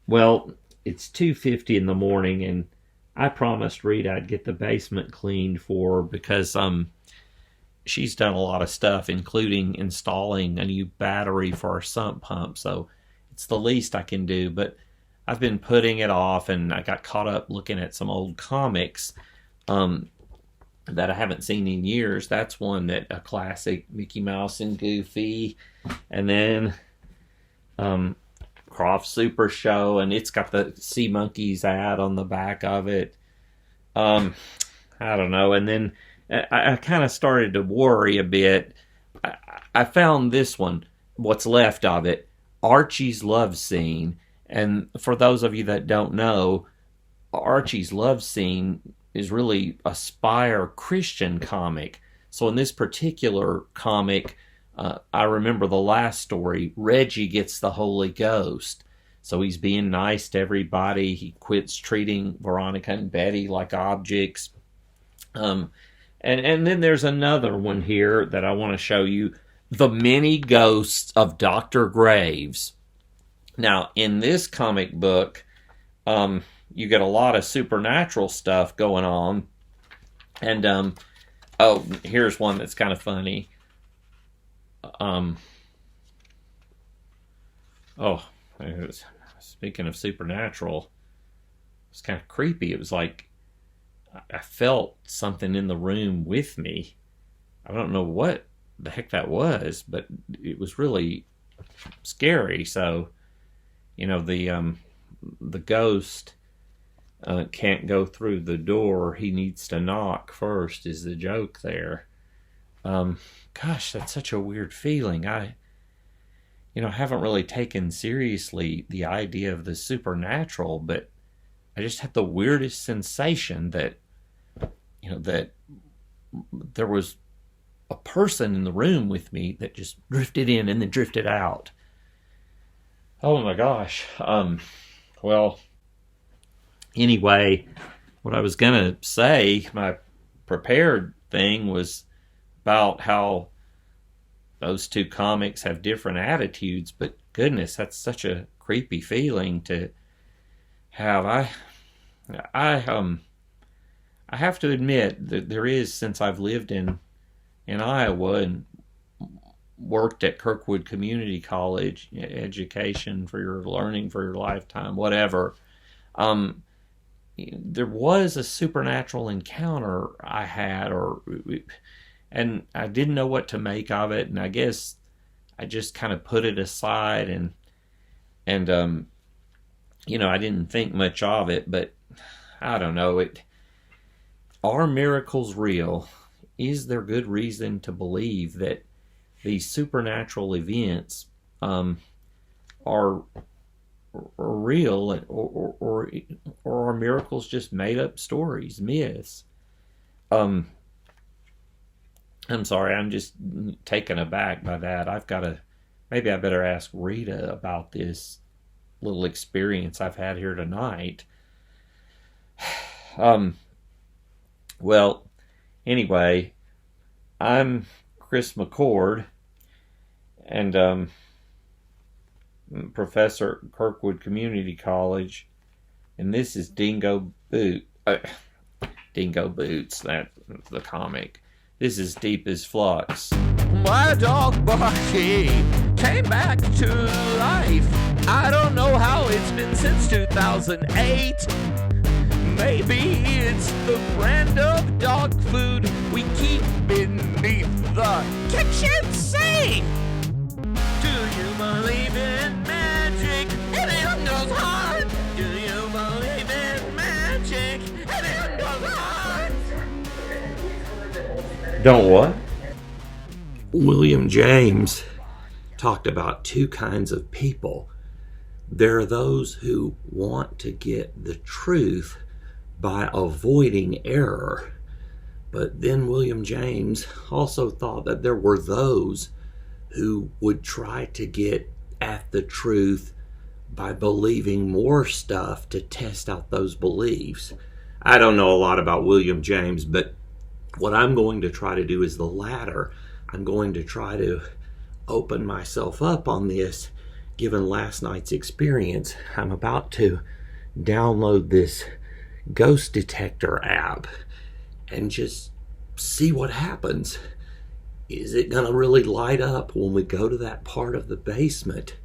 Well, it's 2:50 in the morning, and I promised Rita I'd get the basement cleaned for her because she's done a lot of stuff, including installing a new battery for our sump pump. So it's the least I can do, but I've been putting it off, and I got caught up looking at some old comics that I haven't seen in years. That's one that a classic, Mickey Mouse and Goofy, and then Croft Super Show, and it's got the Sea Monkeys ad on the back of it. I don't know. And then I kind of started to worry a bit. I found this one, what's left of it, Archie's Love Scene. And for those of you that don't know, Archie's Love Scene is really a spire Christian comic. So in this particular comic, I remember the last story, Reggie gets the Holy Ghost. So he's being nice to everybody. He quits treating Veronica and Betty like objects. And then there's another one here that I want to show you, The Many Ghosts of Dr. Graves. Now, in this comic book, you get a lot of supernatural stuff going on. And, here's one that's kind of funny. Speaking of supernatural, it's kind of creepy. It was like I felt something in the room with me. I don't know what the heck that was, but it was really scary. So, the ghost can't go through the door. He needs to knock first is the joke there. Gosh, that's such a weird feeling. I haven't really taken seriously the idea of the supernatural, but I just had the weirdest sensation that, that there was a person in the room with me that just drifted in and then drifted out. Oh my gosh. Well, anyway, what I was going to say, my prepared thing was about how those two comics have different attitudes, but goodness, that's such a creepy feeling to have. I have to admit that there is, since I've lived in Iowa and worked at Kirkwood Community College, education for your learning for your lifetime, whatever, there was a supernatural encounter I had, and I didn't know what to make of it, and I guess I just kind of put it aside, and I didn't think much of it, but I don't know. Are miracles real? Is there good reason to believe that these supernatural events are real, or are miracles just made up stories, myths? I'm sorry, I'm just taken aback by that. Maybe I better ask Rita about this little experience I've had here tonight. Well, anyway, I'm Chris McCord, and professor at Kirkwood Community College, and this is Dingo Boots, that's the comic. This is Deep as Flux. My dog Bucky came back to life. I don't know how it's been since 2008. Maybe it's the brand of dog food we keep beneath the kitchen sink. Do you believe in magic? Anyone knows heart? Do you believe in magic? Anyone knows heart? Don't what? William James talked about two kinds of people. There are those who want to get the truth by avoiding error. But then William James also thought that there were those who would try to get at the truth by believing more stuff to test out those beliefs. I don't know a lot about William James, but what I'm going to try to do is the latter. I'm going to try to open myself up on this given last night's experience, I'm about to download this ghost detector app and just see what happens. Is it going to really light up when we go to that part of the basement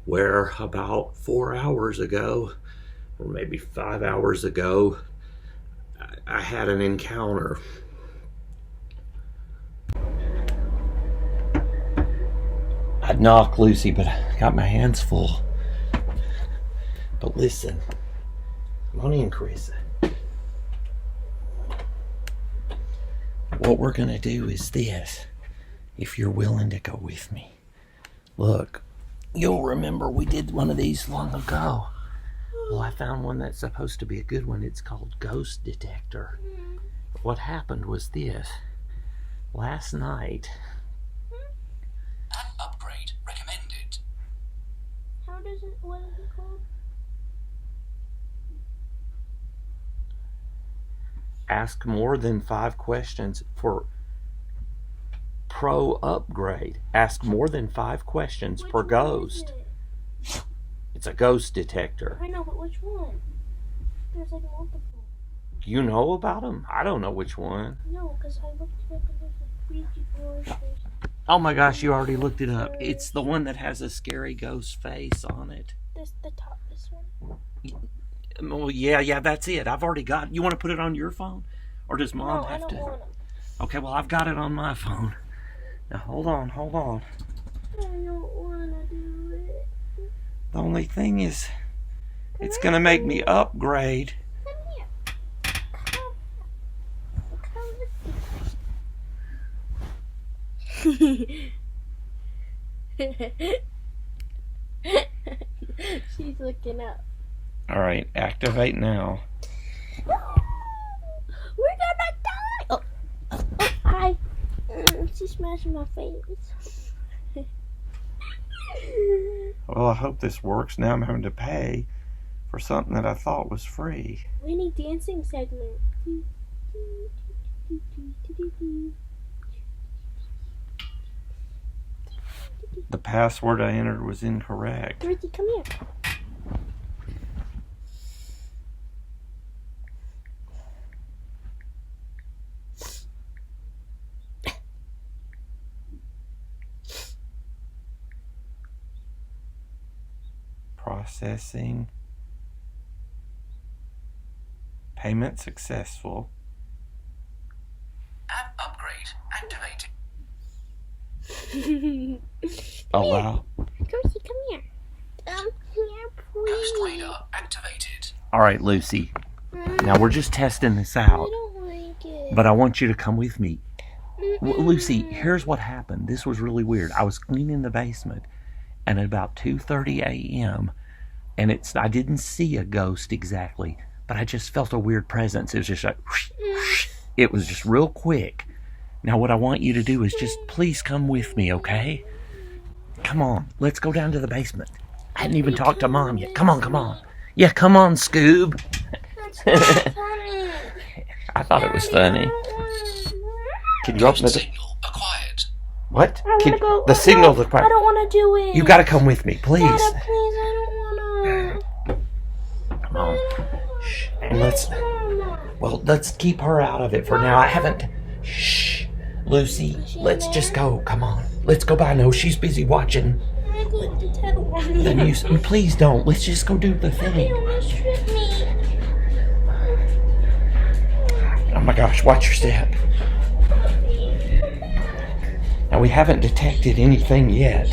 where about 4 hours ago, or maybe 5 hours ago, I had an encounter? I'd knock, Lucy, but I got my hands full. But listen, Monty and Chris, what we're going to do is this, if you're willing to go with me. Look, you'll remember we did one of these long ago. Well, I found one that's supposed to be a good one. It's called Ghost Detector. What happened was this. Last night... An upgrade recommended. How does it, what is it called? Ask more than 5 questions for pro upgrade. Ask more than 5 questions per ghost. It's a ghost detector. I know, but which one? There's like multiple. You know about them? I don't know which one. No, because I looked it up and there's like 3 people. Oh my gosh, you already looked it up. It's the one that has a scary ghost face on it. This one. Well, yeah, that's it. I've already got it. You want to put it on your phone? Or does Mom No, have I to? don't want it. Okay, well, I've got it on my phone. Now, hold on. I don't want to do it. The only thing is, it's going to make me upgrade. She's looking up. All right, activate now. We're gonna die! Oh, hi. She smashed my face. Well, I hope this works. Now I'm having to pay for something that I thought was free. We need dancing segment. The password I entered was incorrect. Rita, come here. Processing. Payment successful. App upgrade activated. Allow. Lucy, come here. Come here, Ghost please. radar activated. All right, Lucy. Now we're just testing this I out, don't like it. but I want you to come with me. Lucy, here's what happened. This was really weird. I was cleaning the basement, and at about 2:30 a.m., and I didn't see a ghost exactly, but I just felt a weird presence. It was just like, it was just real quick. Now what I want you to do is just please come with me, okay? Come on, let's go down to the basement. I hadn't even talked to Mom yet. Come on. Yeah, come on, Scoob. That's not funny. I thought it was funny. Can you open the... Signal acquired. What? I want to go. The signal's I acquired. don't want to do it. You gotta come with me, please. Dada, please, I don't want to. Come on. Shh. And let's keep her out of it for now. I haven't... Shh. Lucy, let's just go. Come on. Let's go by. No, she's busy watching I'm going to tell her. the news. Please don't. Let's just go do the You thing. want to strip me. Oh my gosh, watch your step. Now, we haven't detected anything yet.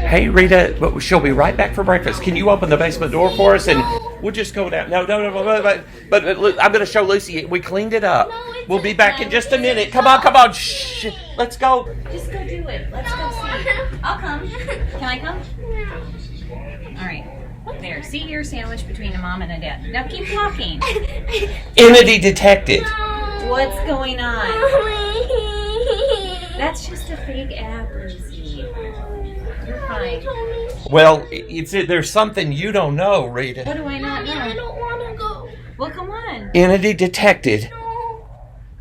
Hey, Rita, but she'll be right back for breakfast. Can you open the basement door for us? And we'll just go down. No, but I'm going to show Lucy. We cleaned it up. We'll be back in just a minute. Come on. Shh. Let's go. Just go do it. Let's go see. I'll come. Can I come? All right. There. Seat your sandwich between a mom and a dad. Now keep walking. Entity detected. What's going on? That's just a fake app, Lucy. You're fine. Well, there's something you don't know, Rita. What do I not know? I don't want to go. Well, come on. Entity detected.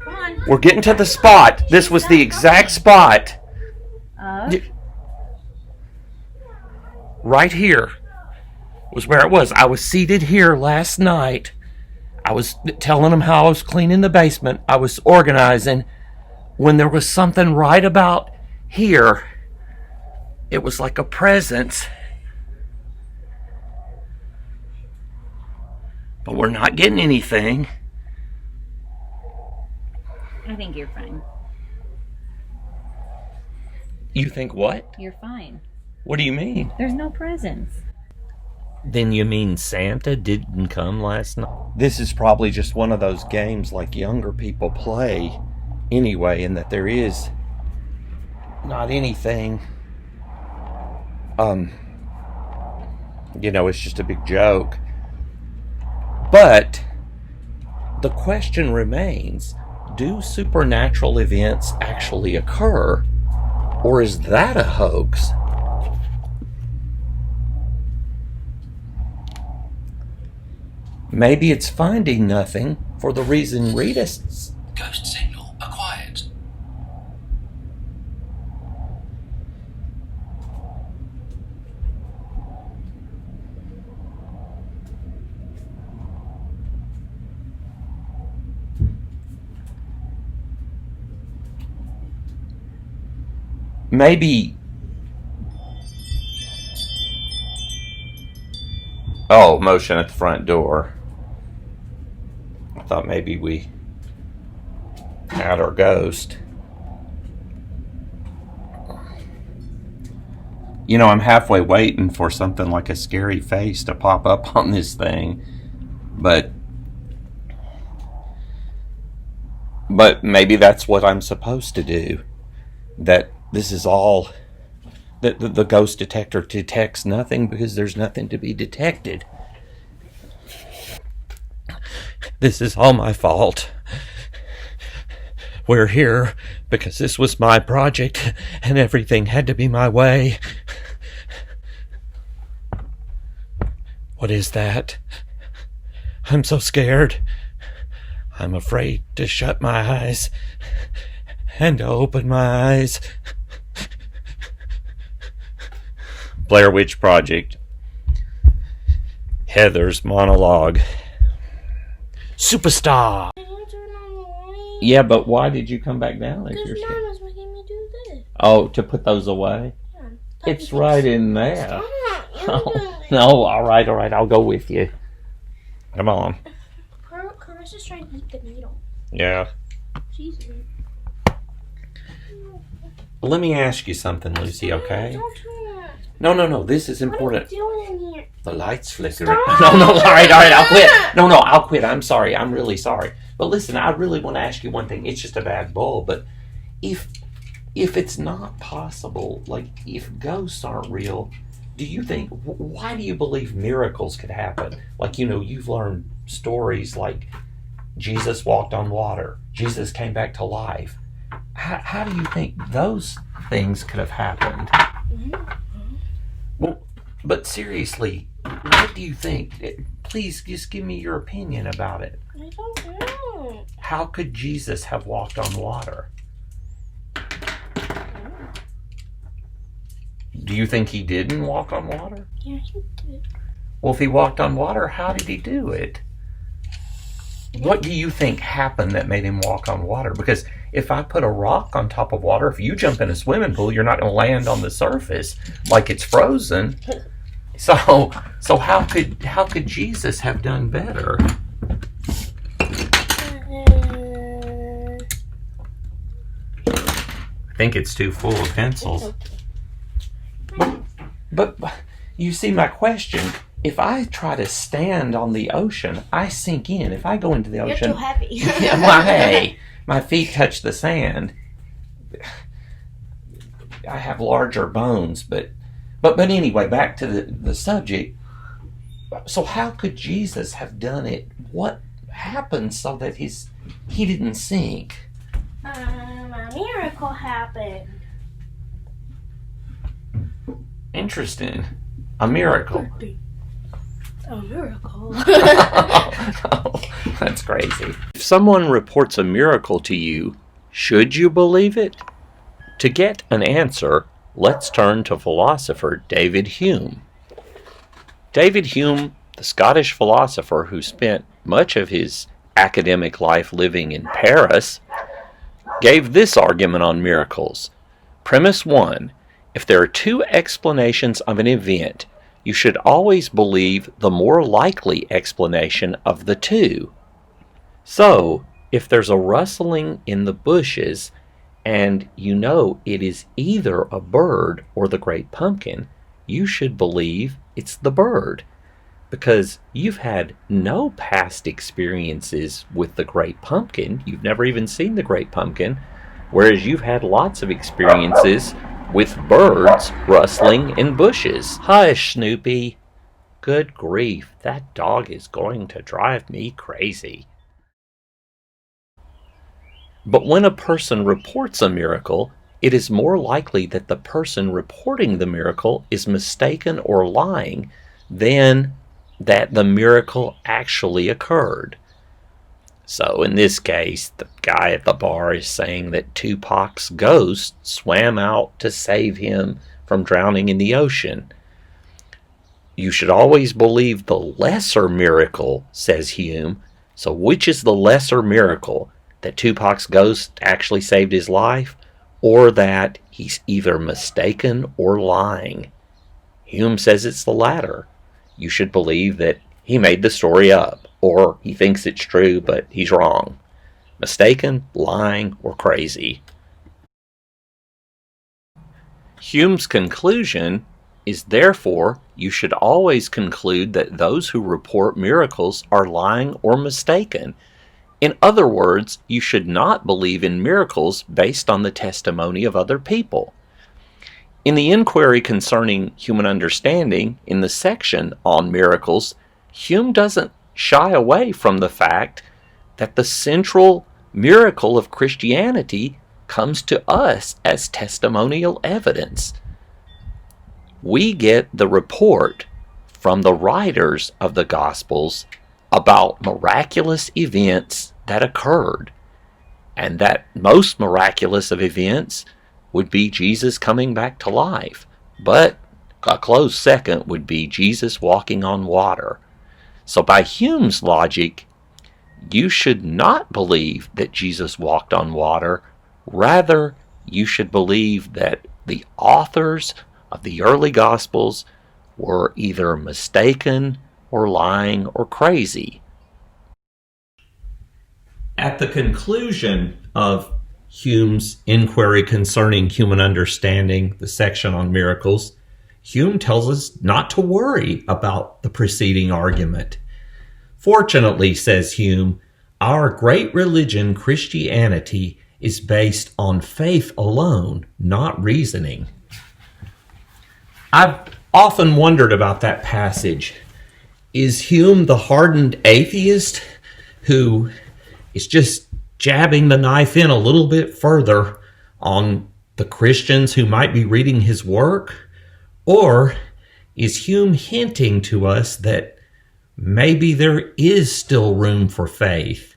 Come on. We're getting to the spot. This was the exact spot. right here was where it was. I was seated here last night. I was telling them how I was cleaning the basement. I was organizing. When there was something right about here, it was like a presence. But we're not getting anything. I think you're fine. You think what? You're fine. What do you mean? There's no presents. Then you mean Santa didn't come last night? This is probably just one of those games like younger people play anyway, in that there is not anything. It's just a big joke. But the question remains, do supernatural events actually occur? Or is that a hoax? Maybe it's finding nothing for the reason Rita... Ghost signal acquired. Maybe... Oh, motion at the front door. I thought maybe we had our ghost. I'm halfway waiting for something like a scary face to pop up on this thing. But maybe that's what I'm supposed to do. That this is all... The ghost detector detects nothing because there's nothing to be detected. This is all my fault. We're here because this was my project and everything had to be my way. What is that? I'm so scared. I'm afraid to shut my eyes and to open my eyes. Blair Witch Project. Heather's monologue. Superstar. Yeah, but why did you come back down if you're Because scared? Mom was making me do this. Oh, to put those away? Yeah. It's right in there. Stop. You're Oh, doing it. no, all right, I'll go with you. Come on. Carissa's trying to eat the needle. Yeah. She's eating. Let me ask you something, Lucy, okay? Don't do that. No, this is important. What are you doing in here? The light's flickering. Stop. No, all right, I'll quit. No, I'll quit. I'm sorry. I'm really sorry. But listen, I really want to ask you one thing. It's just a bad bull, but if it's not possible, like if ghosts aren't real, do you think, why do you believe miracles could happen? Like, you've learned stories like Jesus walked on water, Jesus came back to life. How do you think those things could have happened? Well, but seriously, what do you think? Please just give me your opinion about it. I don't know. How could Jesus have walked on water? Do you think he didn't walk on water? Yeah, he did. Well, if he walked on water, how did he do it? What do you think happened that made him walk on water? Because if I put a rock on top of water, if you jump in a swimming pool, you're not going to land on the surface like it's frozen. So how could Jesus have done better? I think it's too full of pencils. But you see my question. If I try to stand on the ocean, I sink in. If I go into the You're ocean, too heavy. yeah, well, hey, my feet touch the sand. I have larger bones, but anyway, back to the subject. So how could Jesus have done it? What happened so that he didn't sink? A miracle happened. Interesting. A miracle. A miracle. That's crazy. If someone reports a miracle to you, should you believe it? To get an answer, let's turn to philosopher David Hume. David Hume, the Scottish philosopher who spent much of his academic life living in Paris, gave this argument on miracles. Premise 1. If there are two explanations of an event, you should always believe the more likely explanation of the two. So, if there's a rustling in the bushes, and you know it is either a bird or the great pumpkin, you should believe it's the bird, because you've had no past experiences with the great pumpkin. You've never even seen the great pumpkin, whereas you've had lots of experiences with birds rustling in bushes. Hush, Snoopy. Good grief, that dog is going to drive me crazy. But when a person reports a miracle, it is more likely that the person reporting the miracle is mistaken or lying than that the miracle actually occurred. So in this case, the guy at the bar is saying that Tupac's ghost swam out to save him from drowning in the ocean. You should always believe the lesser miracle, says Hume. So which is the lesser miracle? That Tupac's ghost actually saved his life, or that he's either mistaken or lying? Hume says it's the latter. You should believe that he made the story up, or he thinks it's true but he's wrong. Mistaken, lying, or crazy. Hume's conclusion is therefore you should always conclude that those who report miracles are lying or mistaken. In other words, you should not believe in miracles based on the testimony of other people. In the inquiry concerning human understanding, in the section on miracles, Hume doesn't shy away from the fact that the central miracle of Christianity comes to us as testimonial evidence. We get the report from the writers of the Gospels about miraculous events that occurred, and that most miraculous of events would be Jesus coming back to life, but a close second would be Jesus walking on water. So by Hume's logic, you should not believe that Jesus walked on water. Rather, you should believe that the authors of the early Gospels were either mistaken or lying or crazy. At the conclusion of Hume's inquiry concerning human understanding, the section on miracles, Hume tells us not to worry about the preceding argument. Fortunately, says Hume, our great religion, Christianity, is based on faith alone, not reasoning. I've often wondered about that passage. Is Hume the hardened atheist who is just jabbing the knife in a little bit further on the Christians who might be reading his work? Or is Hume hinting to us that maybe there is still room for faith,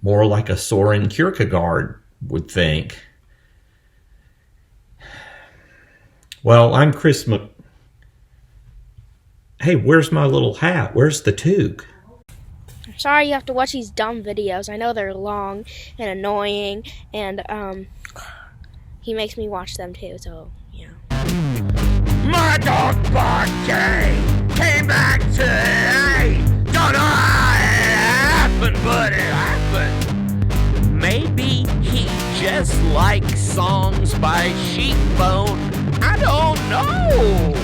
more like a Soren Kierkegaard would think? Well, I'm Chris Hey, where's my little hat? Where's the toque? Sorry you have to watch these dumb videos. I know they're long and annoying, and he makes me watch them too, so yeah. My dog party came back to life. Don't know how it happened, but it happened. Maybe he just likes songs by Sheepbone. I don't know.